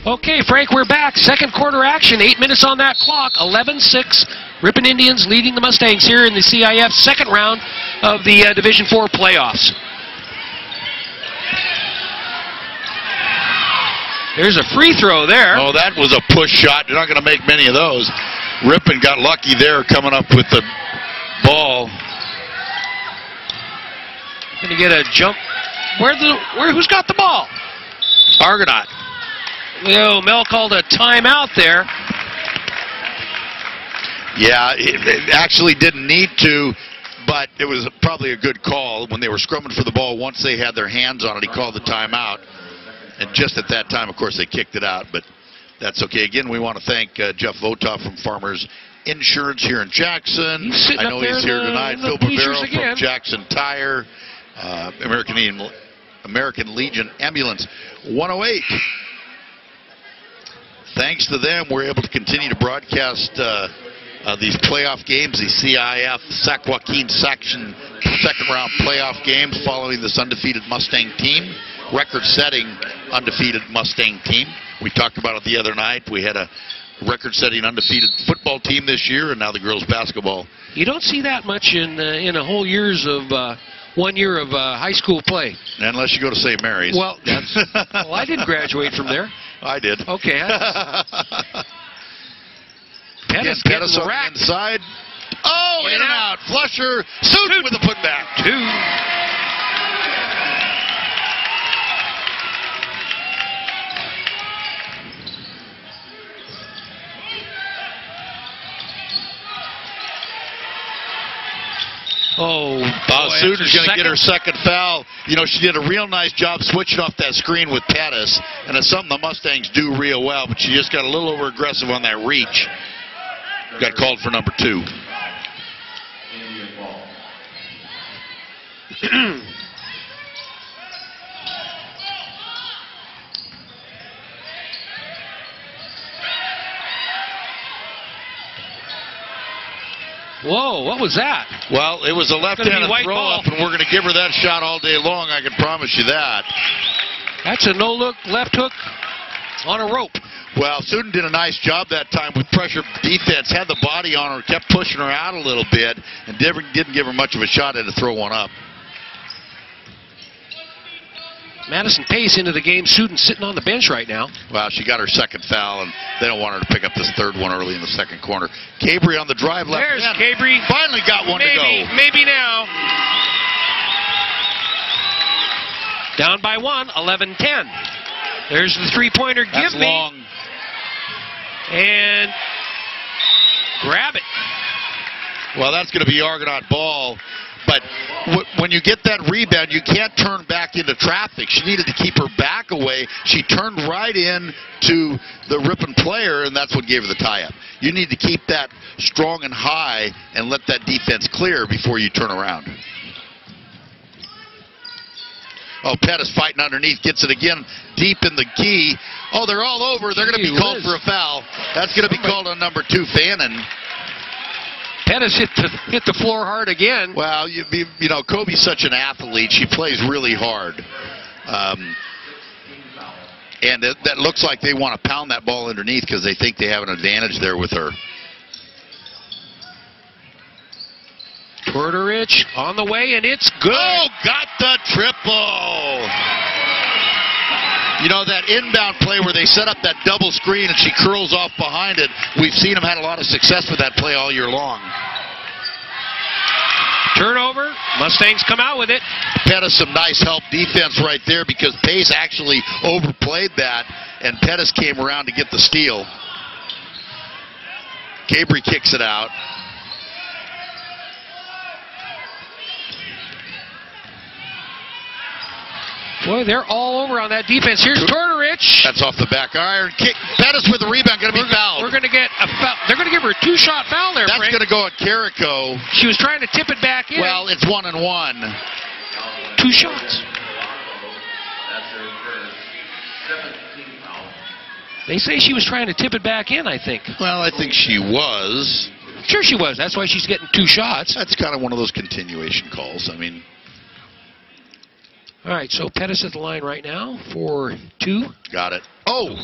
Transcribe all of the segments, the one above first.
Okay, Frank, we're back. Second quarter action, 8 minutes on that clock, 11-6. Ripon Indians leading the Mustangs here in the CIF second round of the Division IV playoffs. There's a free throw there. Oh, that was a push shot. You're not going to make many of those. Ripon got lucky there coming up with the ball. Going to get a jump. Who's got the ball? Argonaut. Oh, Mel called a timeout there. Yeah, it actually didn't need to, but it was probably a good call. When they were scrumming for the ball, once they had their hands on it, he called the timeout. And just at that time, of course, they kicked it out, but that's okay. Again, we want to thank Jeff Votoff from Farmers Insurance here in Jackson. I know he's here tonight. Phil Bavero from Jackson Tire, American Legion Ambulance 108. Thanks to them, we're able to continue to broadcast these playoff games, the CIF Sac Joaquin section second round playoff games following this undefeated Mustang team, record-setting undefeated Mustang team. We talked about it the other night. We had a record-setting undefeated football team this year, and now the girls basketball. You don't see that much in a whole years of 1 year of high school play. Unless you go to St. Mary's. Well, well, I didn't graduate from there. I did. Okay. Pettis on the inside. Oh, in and out. Flusher. Suit with a putback. 2. Oh, Sudan's going to get her second foul. You know, she did a real nice job switching off that screen with Pettis, and it's something the Mustangs do real well, but she just got a little over-aggressive on that reach. Got called for number 2. Whoa, what was that? Well, it was a left-handed throw-up, and we're going to give her that shot all day long, I can promise you that. That's a no-look left hook on a rope. Well, Sudan did a nice job that time with pressure defense, had the body on her, kept pushing her out a little bit, and didn't give her much of a shot, had to throw one up. Madison Pace into the game. Sudan sitting on the bench right now. Well, she got her second foul, and they don't want her to pick up this third one early in the second quarter. Cabry on the drive left. There's Cabry. Finally got one to go. Maybe now. Down by 1, 11-10. There's the three-pointer. Give me. Long. And grab it. Well, that's going to be Argonaut ball. But when you get that rebound, you can't turn back into traffic. She needed to keep her back away. She turned right in to the Ripon player, and that's what gave her the tie-up. You need to keep that strong and high and let that defense clear before you turn around. Oh, Pettis fighting underneath, gets it again deep in the key. Oh, they're all over. They're going to be called for a foul. That's going to be called on number 2, Fannin. Pettis hit the floor hard again. Well, you know, Kobe's such an athlete. She plays really hard. And that looks like they want to pound that ball underneath because they think they have an advantage there with her. Tortorich on the way, and it's good. Oh, got the triple. You know, that inbound play where they set up that double screen and she curls off behind it, we've seen them had a lot of success with that play all year long. Turnover. Mustangs come out with it. Pettis some nice help defense right there because Pace actually overplayed that, and Pettis came around to get the steal. Cabry kicks it out. Boy, they're all over on that defense. Here's Tortorich. That's off the back iron. Kick. Pettis with the rebound. Going to be fouled. We're going to get a foul. They're going to give her a 2-shot foul there, That's going to go at Carrico. She was trying to tip it back in. Well, it's 1-1. 2 shots. They say she was trying to tip it back in, I think. Well, I think she was. Sure she was. That's why she's getting 2 shots. That's kind of one of those continuation calls. I mean. All right, so Pettis at the line right now for 2. Got it. Oh!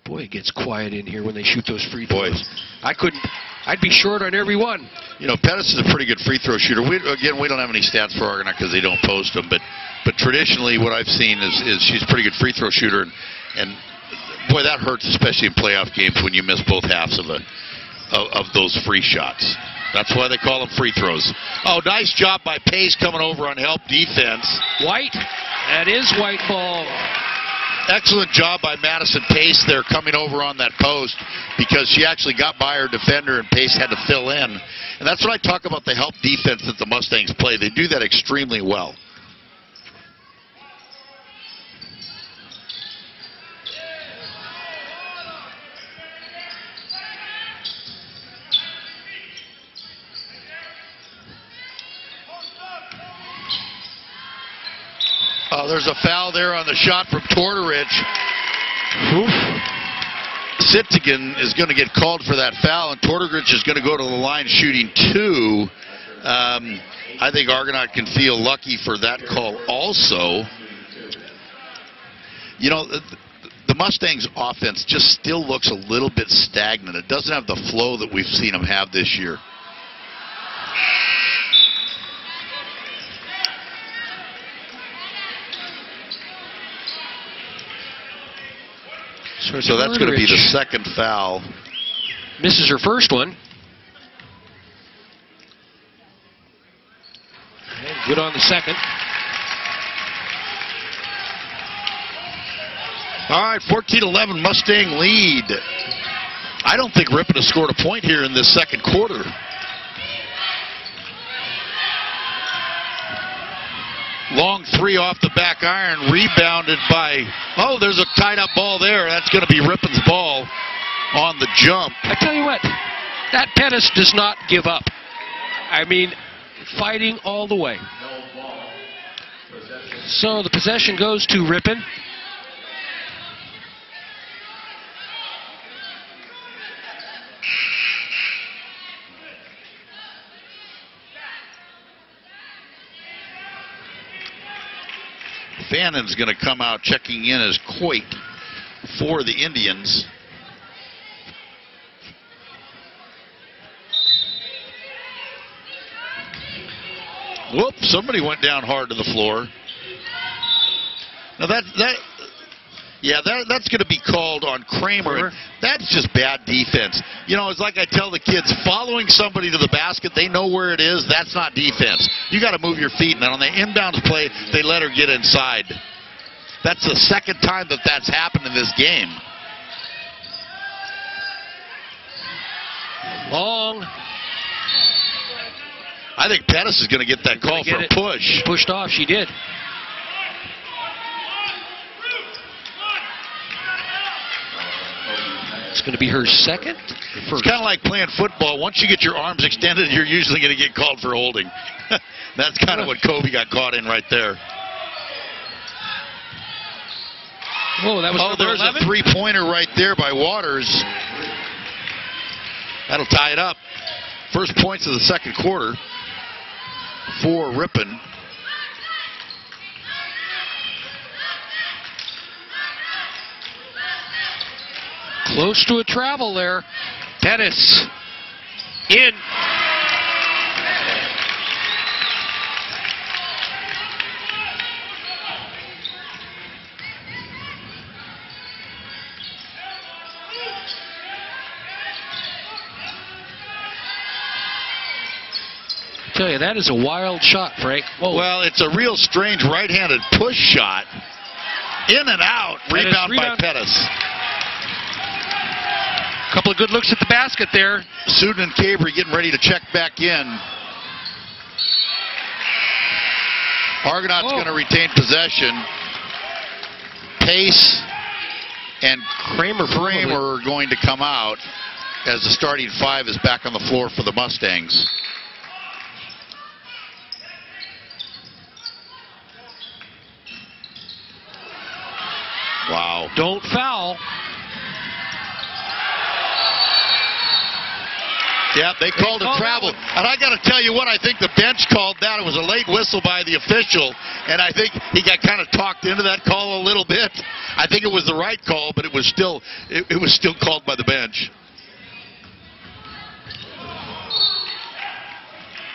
Boy, it gets quiet in here when they shoot those free throws. I'd be short on every one. You know, Pettis is a pretty good free throw shooter. We don't have any stats for Argonaut because they don't post them, but traditionally what I've seen is she's a pretty good free throw shooter, and boy, that hurts, especially in playoff games when you miss both halves of those free shots. That's why they call them free throws. Oh, nice job by Pace coming over on help defense. White. That is white ball. Excellent job by Madison Pace there coming over on that post, because she actually got by her defender and Pace had to fill in. And that's what I talk about, the help defense that the Mustangs play. They do that extremely well. Oh, there's a foul there on the shot from Tortorich. Sittigan is going to get called for that foul, and Tortorich is going to go to the line shooting 2. I think Argonaut can feel lucky for that call also. You know, the Mustangs' offense just still looks a little bit stagnant. It doesn't have the flow that we've seen them have this year. So that's going to be the second foul. Misses her first one. And good on the second. All right, 14-11 Mustang lead. I don't think Ripon has scored a point here in this second quarter. Long three off the back iron, rebounded by, oh, there's a tied up ball there. That's going to be Ripon's ball on the jump. I tell you what, that Pettis does not give up. I mean, fighting all the way. So the possession goes to Ripon. Fannon's going to come out checking in as Coit for the Indians. Whoop, somebody went down hard to the floor. Now that's going to be called on Kramer. That's just bad defense. You know, it's like I tell the kids, following somebody to the basket, they know where it is. That's not defense. You got to move your feet. And on the inbounds play, they let her get inside. That's the second time that that's happened in this game. Long. I think Pettis is going to get that call for a push. Pushed off, she did. It's going to be her second? It's kind of like playing football. Once you get your arms extended, you're usually going to get called for holding. That's kind of what Kobe got caught in right there. Oh, that was there's 11? A three-pointer right there by Waters. That'll tie it up. First points of the second quarter for Ripon. Close to a travel there. Pettis in. I tell you, that is a wild shot, Frank. Whoa. Well, it's a real strange right-handed push shot. In and out. Rebound by Pettis. Couple of good looks at the basket there. Suden and Cabry getting ready to check back in. Argonaut's going to retain possession. Pace and Kramer are going to come out as the starting 5 is back on the floor for the Mustangs. Wow. Don't foul. Yeah, they called a travel. And I got to tell you what, I think the bench called that. It was a late whistle by the official, and I think he got kind of talked into that call a little bit. I think it was the right call, but it was still called by the bench.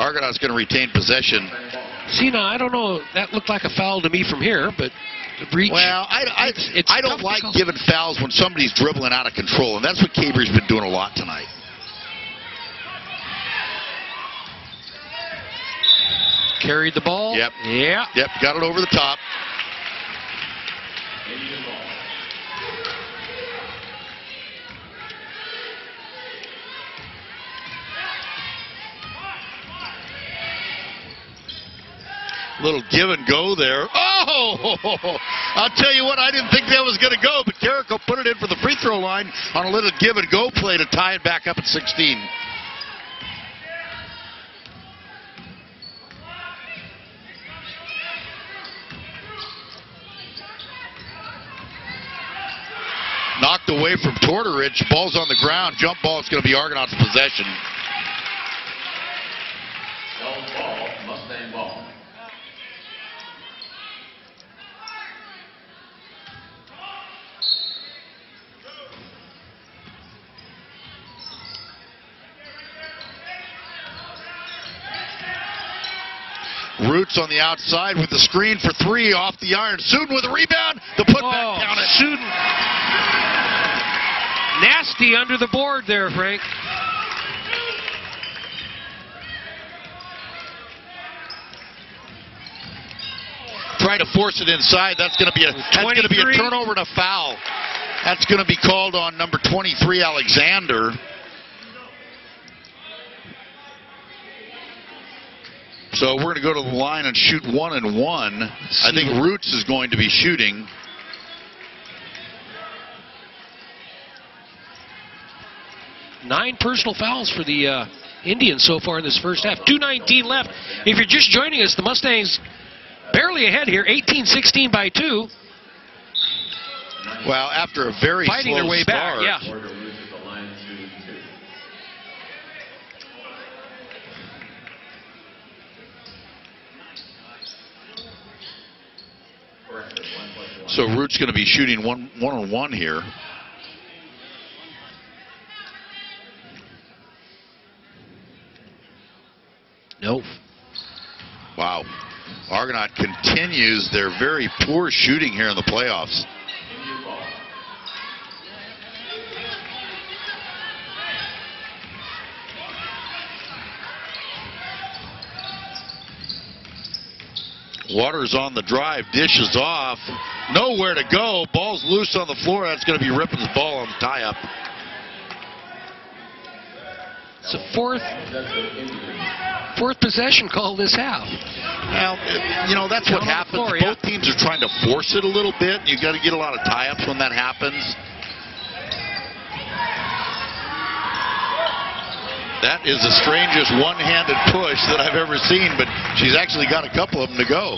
Argonaut's going to retain possession. See, now, I don't know. That looked like a foul to me from here, but the breach. Well, I don't like giving fouls when somebody's dribbling out of control, and that's what Cabrey's been doing a lot tonight. Carried the ball. Yep. Yeah. Yep, got it over the top. Little give and go there. Oh! I'll tell you what, I didn't think that was going to go, but Carrico put it in for the free throw line on a little give and go play to tie it back up at 16. Knocked away from Tortorich. Ball's on the ground. Jump ball is going to be Argonaut's possession. Ball, Mustang ball. Roots on the outside with the screen for three off the iron. Suden with a rebound. The putback counted. Suden. Nasty under the board there, Frank. Try to force it inside. That's going to be a turnover and a foul. That's going to be called on number 23, Alexander. So we're going to go to the line and shoot 1 and 1. I think Roots is going to be shooting. Nine personal fouls for the Indians so far in this first half. 2:19 left. If you're just joining us, the Mustangs barely ahead here, 18-16 by 2. Well, after a very fighting slow their way start. back, yeah. So Root's going to be shooting one on one here. Nope. Wow. Argonaut continues their very poor shooting here in the playoffs. Waters on the drive, dishes off, nowhere to go. Ball's loose on the floor. That's going to be Ripon's ball on the tie-up. It's a fourth possession call this half. Well, you know, that's what happens. Floor, Both teams are trying to force it a little bit. You've got to get a lot of tie-ups when that happens. That is the strangest one-handed push that I've ever seen, but she's actually got a couple of them to go.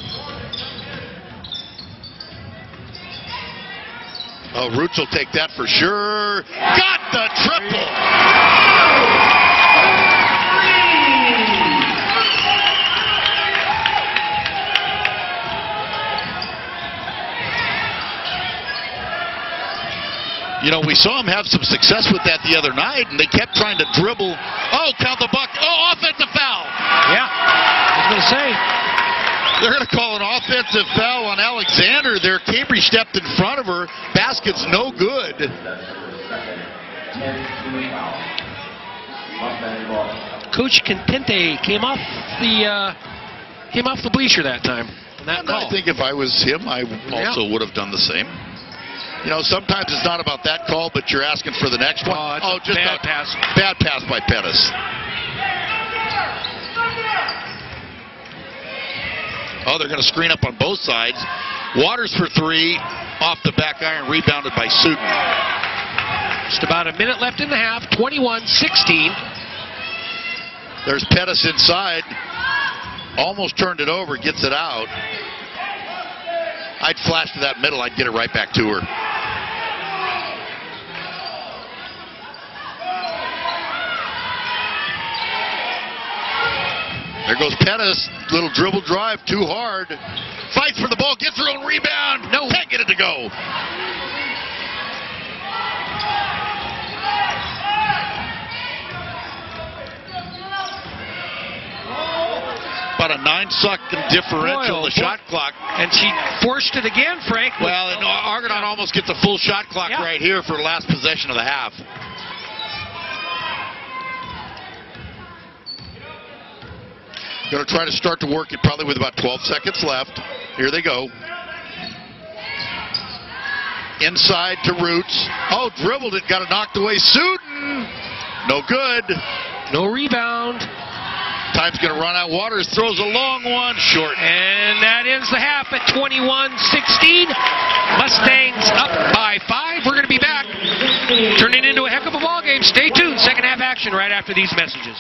Oh, Roots will take that for sure. Got the triple! You know, we saw him have some success with that the other night, and they kept trying to dribble. Oh, count the buck. Oh, offensive foul. Yeah, I was going to say. They're going to call an offensive foul on Alexander there. Cabrey stepped in front of her. Basket's no good. Coach Contente came off the bleacher that time. And I think if I was him, I also would have done the same. You know, sometimes it's not about that call, but you're asking for the next one. Oh, just bad pass. Bad pass by Pettis. Oh, they're going to screen up on both sides. Waters for three, off the back iron, rebounded by Suden. Just about a minute left in the half, 21-16. There's Pettis inside. Almost turned it over, gets it out. I'd flash to that middle, I'd get it right back to her. There goes Pettis, little dribble drive, too hard. Fights for the ball, gets her own rebound. No, can't get it to go. About a 9-second differential, the shot clock. And she forced it again, Frank. Well, and Argonaut almost gets a full shot clock right here for the last possession of the half. Going to try to start to work it probably with about 12 seconds left. Here they go. Inside to Roots. Oh, dribbled it, got it knocked away. Suden. No good. No rebound. Time's going to run out. Waters throws a long one, short. And that ends the half at 21-16. Mustangs up by 5. We're going to be back. Turning into a heck of a ball game. Stay tuned. Second half action right after these messages.